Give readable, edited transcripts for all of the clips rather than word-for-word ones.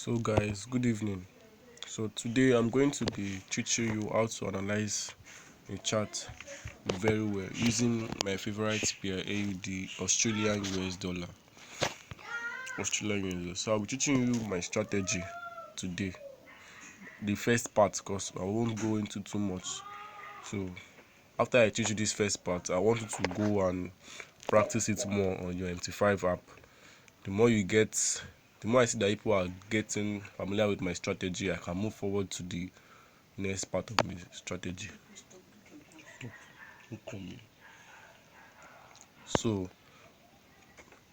So guys, good evening. So today I'm going to be teaching you how to analyze a chart very well using my favorite pair AUD Australian US dollar. So I'll be teaching you my strategy today. The first part, because I won't go into too much. So after I teach you this first part, I want you to go and practice it more on your MT5 app. The more you get, the more I see that people are getting familiar with my strategy, I can move forward to the next part of my strategy. So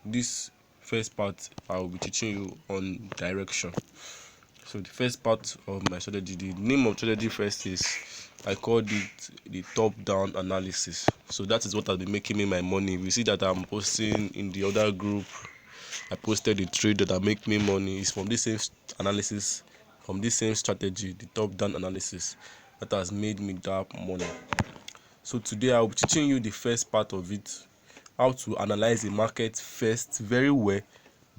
this first part I will be teaching you on direction. So the first part of my strategy, the name of strategy first is, I called it the top down analysis. So that is what has been making me my money. You see that I'm posting in the other group, I posted the trade that make me money. Is from this same analysis, from this same strategy, the top down analysis, that has made me that money. So today I'll be teaching you the first part of it, how to analyze the market first very well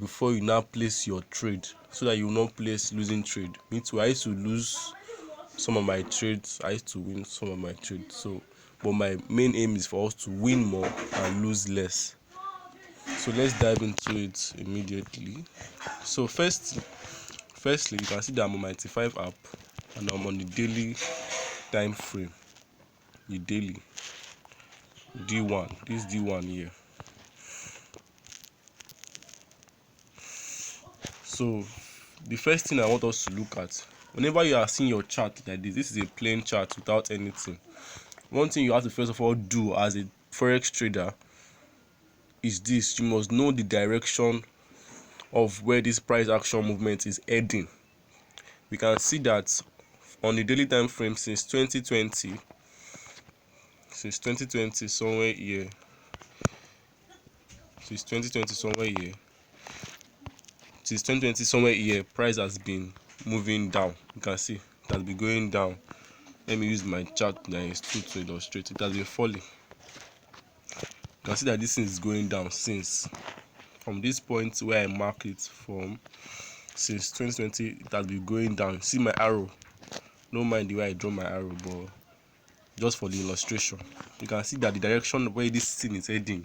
before you now place your trade, so that you will not place losing trade. Me too, I used to lose some of my trades, I used to win some of my trades. So but my main aim is for us to win more and lose less. So let's dive into it immediately. So firstly you can see that I'm on my MT5 app and I'm on the daily time frame, the daily D1, this D1 here. So the first thing I want us to look at, whenever you are seeing your chart like this is a plain chart without anything. One thing you have to first of all do as a forex trader is this: you must know the direction of where this price action movement is heading. We can see that on the daily time frame since 2020 somewhere here, price has been moving down. You can see it has been going down. Let me use my chart that to illustrate. It has been falling. You can see that this thing is going down since, from this point where I mark it from, since 2020 it has been going down. See my arrow, don't mind the way I draw my arrow, but just for the illustration, you can see that the direction where this thing is heading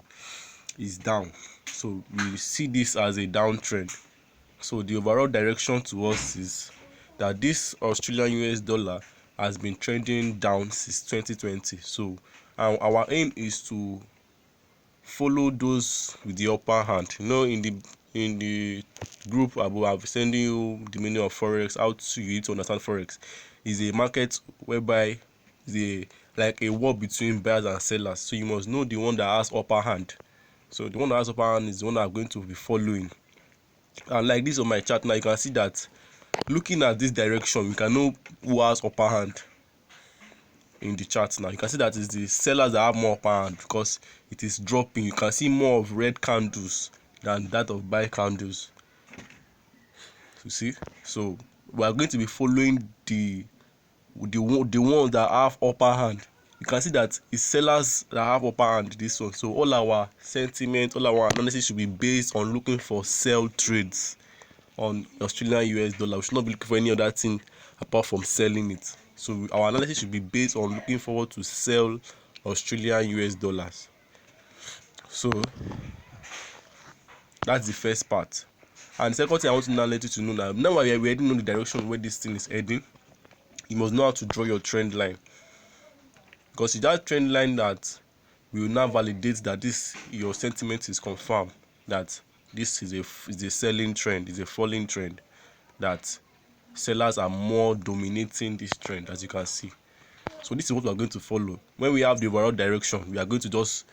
is down. So we see this as a downtrend. So the overall direction to us is that this Australian US dollar has been trending down since 2020. So our aim is to follow those with the upper hand. You know, in the group above, I'll be sending you the meaning of forex, how to you need to understand forex. Is a market whereby the like a war between buyers and sellers. So you must know the one that has upper hand. So the one that has upper hand is the one that I'm going to be following. And like this on my chart now, you can see that looking at this direction, we can know who has upper hand in the chart. Now you can see that it's the sellers that have more upper hand because it is dropping. You can see more of red candles than that of buy candles. You see, so we are going to be following the ones that have upper hand. You can see that it's sellers that have upper hand, this one. So all our sentiment, all our analysis should be based on looking for sell trades on Australian US dollar. We should not be looking for any other thing apart from selling it. So our analysis should be based on looking forward to sell Australian US dollars. So that's the first part. And the second thing I want to now let you to know, now we already know the direction where this thing is heading. You must know how to draw your trend line, because it's that trend line that will now validate that this your sentiment is confirmed, that this is a selling trend, is a falling trend, that sellers are more dominating this trend, as you can see. So this is what we are going to follow. When we have the overall direction, we are going to just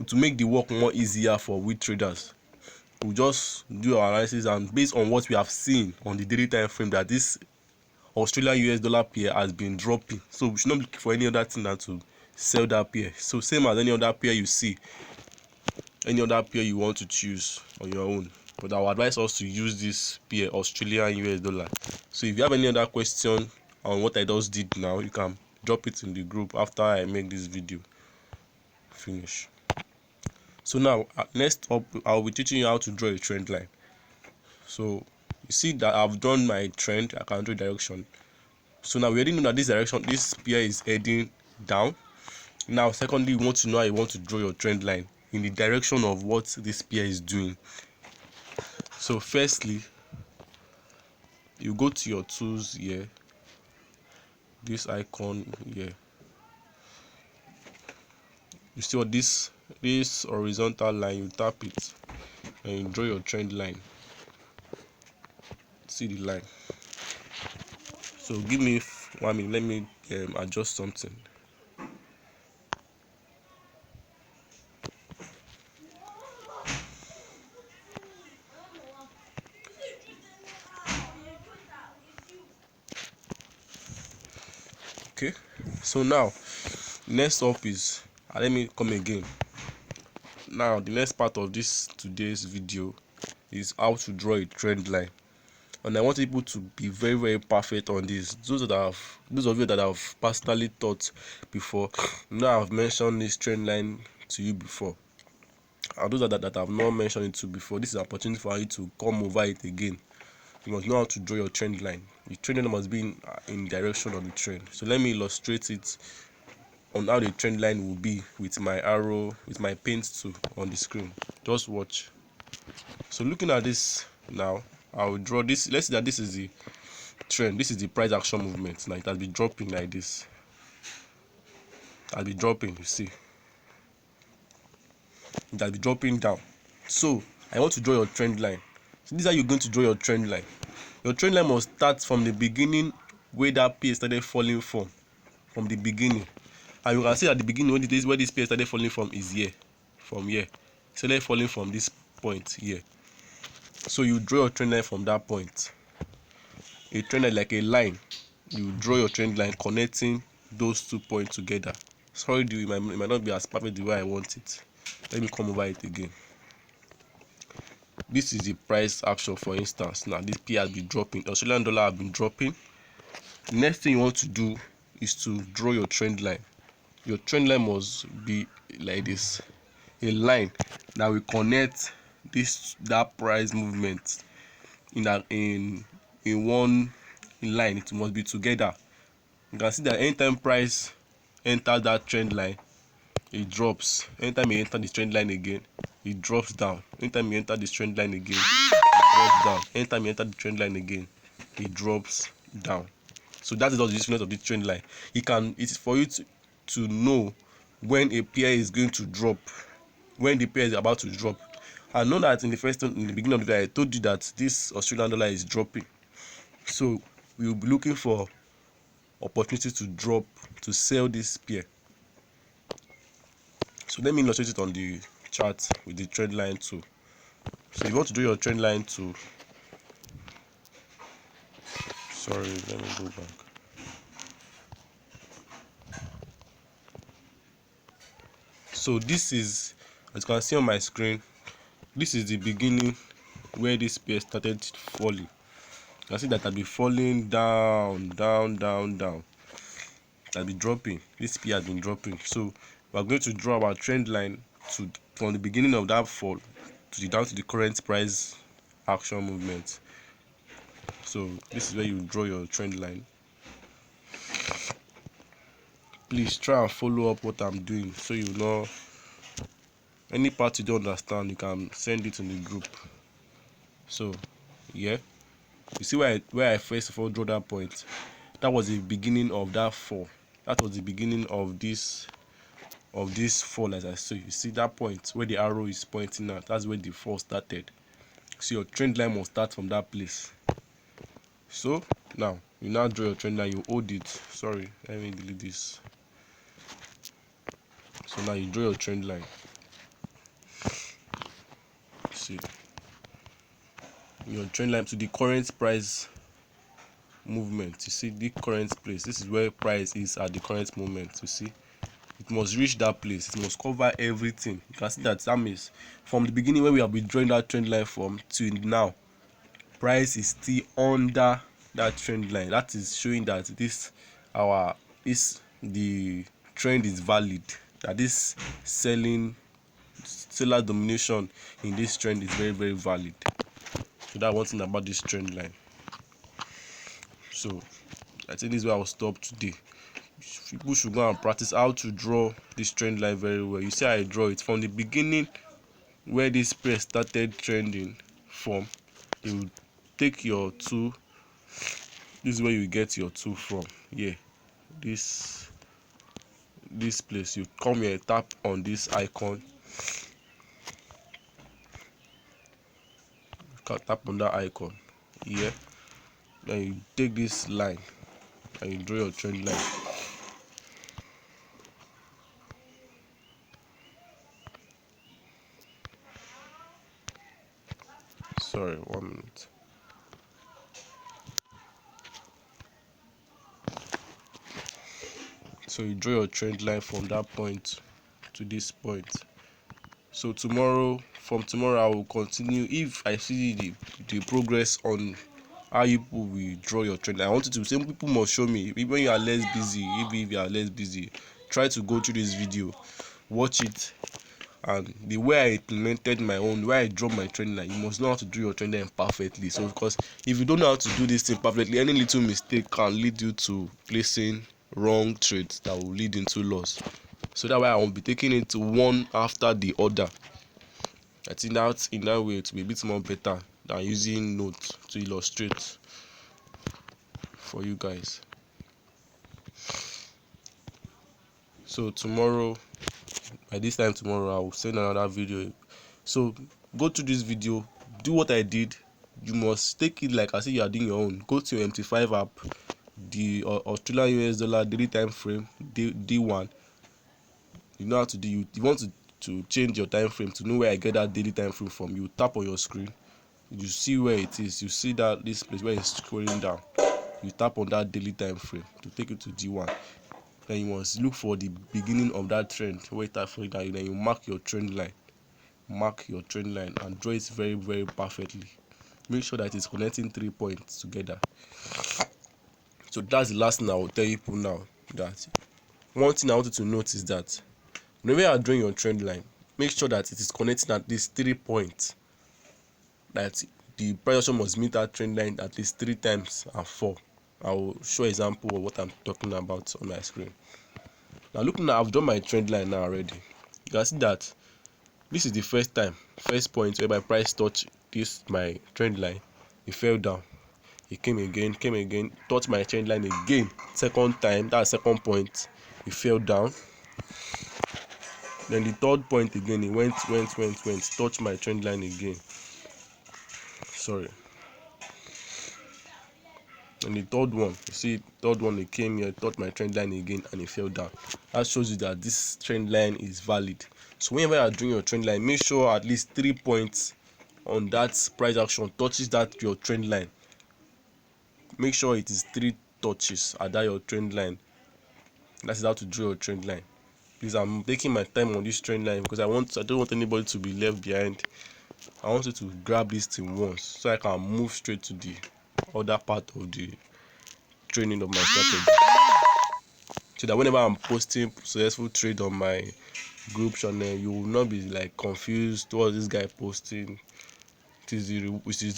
to make the work more easier for we traders. We'll just do our analysis, and based on what we have seen on the daily time frame, that this Australian US dollar pair has been dropping. So we should not look for any other thing than to sell that pair. So same as any other pair you see, any other pair you want to choose on your own. But I would advise us to use this pair, Australian US dollar. So if you have any other question on what I just did now, you can drop it in the group after I make this video finish. So now next up, I'll be teaching you how to draw a trend line. So You see that I've drawn my trend. I can draw direction. So now we already know that this direction, this spear is heading down. Now secondly, you want to know how you want to draw your trend line in the direction of what this spear is doing. So firstly, you go to your tools here, this icon here. You see what this horizontal line, you tap it and you draw your trend line. See the line. So give me 1 minute, let me adjust something. Okay, so now next up is let me come again. Now the next part of this today's video is how to draw a trend line, and I want people to be very perfect on this. Those of you that have personally taught before, now I've mentioned this trend line to you before, and those that have not mentioned it to before, this is an opportunity for you to come over it again. You must know how to draw your trend line. The trend line must be in direction of the trend. So let me illustrate it on how the trend line will be with my arrow, with my paint tool on the screen. Just watch. So looking at this now, I will draw this. Let's say that this is the trend. This is the price action movement. Now it has been dropping like this. I'll be dropping. You see, it has been dropping down. So I want to draw your trend line. So this is how you're going to draw your trend line. Your trend line must start from the beginning where that pace started falling from the beginning. And you can see at the beginning where this pace started falling from is here, from here. It started falling from this point here. So you draw your trend line from that point. A trend line like a line. You draw your trend line connecting those 2 points together. Sorry, it might not be as perfect the way I want it. Let me come over it again. This is the price action, for instance. Now this P has been dropping, Australian dollar has been dropping. The next thing you want to do is to draw your trend line. Your trend line must be like this, a line that will connect that price movement in one line. It must be together. You can see that anytime price enters that trend line, it drops. Anytime you enter the trend line again, it drops down. Anytime you enter this trend line again, it drops down. Anytime you enter the trend line again, it drops down. So that is the usefulness of the trend line. It's for you to know when a pair is going to drop, when the pair is about to drop. I know that in the beginning of the video, I told you that this Australian dollar is dropping. So we will be looking for opportunity to sell this pair. So let me illustrate it on the chart with the trend line tool. So if you want to do your trend line tool, sorry, let me go back. So this is, as you can see on my screen, this is the beginning where this pair started falling. You can see that I'll be falling down. It has been dropping. This pair has been dropping. So we are going to draw our trend line from the beginning of that fall down to the current price action movement. So this is where you draw your trend line. Please try and follow up what I'm doing, so you know any part you don't understand, you can send it in the group. So yeah, you see where I first of all draw that point. That was the beginning of that fall. That was the beginning of this fall. As I say, you see that point where the arrow is pointing at, that's where the fall started. So your trend line must start from that place. So now you draw your trend line, you hold it. Sorry, let me delete this. So now you draw your trend line. See your trend line to the current price movement. You see the current place. This is where price is at the current moment. You see, it must reach that place. It must cover everything. You can see that means from the beginning when we have been drawing that trend line from to now, price is still under that trend line. That is showing that the trend is valid. That this seller domination in this trend is very valid. So that's one thing about this trend line. So I think this is where I'll stop today. People should go and practice how to draw this trend line very well. You see how I draw it from the beginning where this press started trending from. You take your tool. This is where you get your tool from. Yeah, this place. You come here, tap on this icon. Tap on that icon. Yeah. Then you take this line and you draw your trend line. Sorry, 1 minute. So you draw your trend line from that point to this point. So from tomorrow I will continue. If I see the progress on how you people will draw your trend line, I want you to, some people must show me. Even when you are less busy, if you are less busy, try to go through this video, watch it, and the way I implemented my own, the way I draw my trend line, you must know how to do your trend line perfectly. So because if you don't know how to do this thing perfectly, any little mistake can lead you to placing wrong trades that will lead into loss. So that way I will be taking it one after the other. I think that in that way it will be a bit more better than using notes to illustrate for you guys. So tomorrow, by this time tomorrow, I will send another video. So go to this video, do what I did. You must take it like as if you are doing your own. Go to your MT5 app, the Australian US dollar daily time frame, D1. You know how to do. You want to change your time frame to know where I get that daily time frame from. You tap on your screen, you see where it is. You see that this place where it's scrolling down. You tap on that daily time frame to take you to D1. Then you must look for the beginning of that trend where it tap for it down. Then you mark your trend line. Mark your trend line and draw it very, very perfectly. Make sure that it's connecting 3 points together. So that's the last thing I will tell you people now. That one thing I want you to note is that whenever you are drawing your trend line, make sure that it is connecting at least 3 points. That the price action must meet that trend line at least 3 times and 4. I will show an example of what I'm talking about on my screen. Now looking at, I've drawn my trend line now already. You can see that this is the first point where my price touched this my trend line. It fell down. It came again, touched my trend line again. Second time, that second point, it fell down. Then the third point again, it went, touched my trend line again. Sorry. And the third one, you see, third one, it came here, touched my trend line again, and it fell down. That shows you that this trend line is valid. So whenever you are doing your trend line, make sure at least 3 points on that price action touches that your trend line. Make sure it is 3 touches at that your trend line. That is how to draw your trend line. Please, I'm taking my time on this trend line because I don't want anybody to be left behind. I want you to grab this thing once so I can move straight to the other part of the training of my strategy. So that whenever I'm posting successful trade on my group channel, you will not be like confused what this guy posting. It is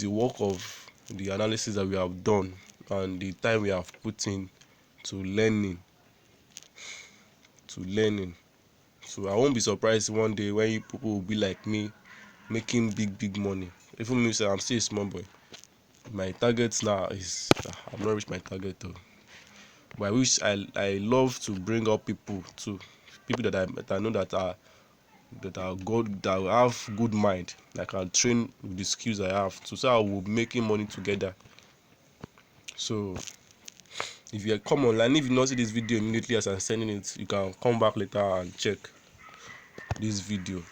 the work of the analysis that we have done and the time we have put in to learning. So I won't be surprised one day when you people will be like me, making big money. Even me, say I'm still a small boy. My target now is I've not reached my target though. But I wish I love to bring up people that I know that are good, that have good mind, that can train with the skills I have to, so I will be making money together. So if you come online, if you not see this video immediately as I'm sending it, you can come back later and check this video.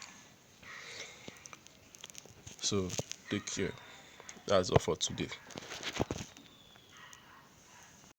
So take care. That's all for today.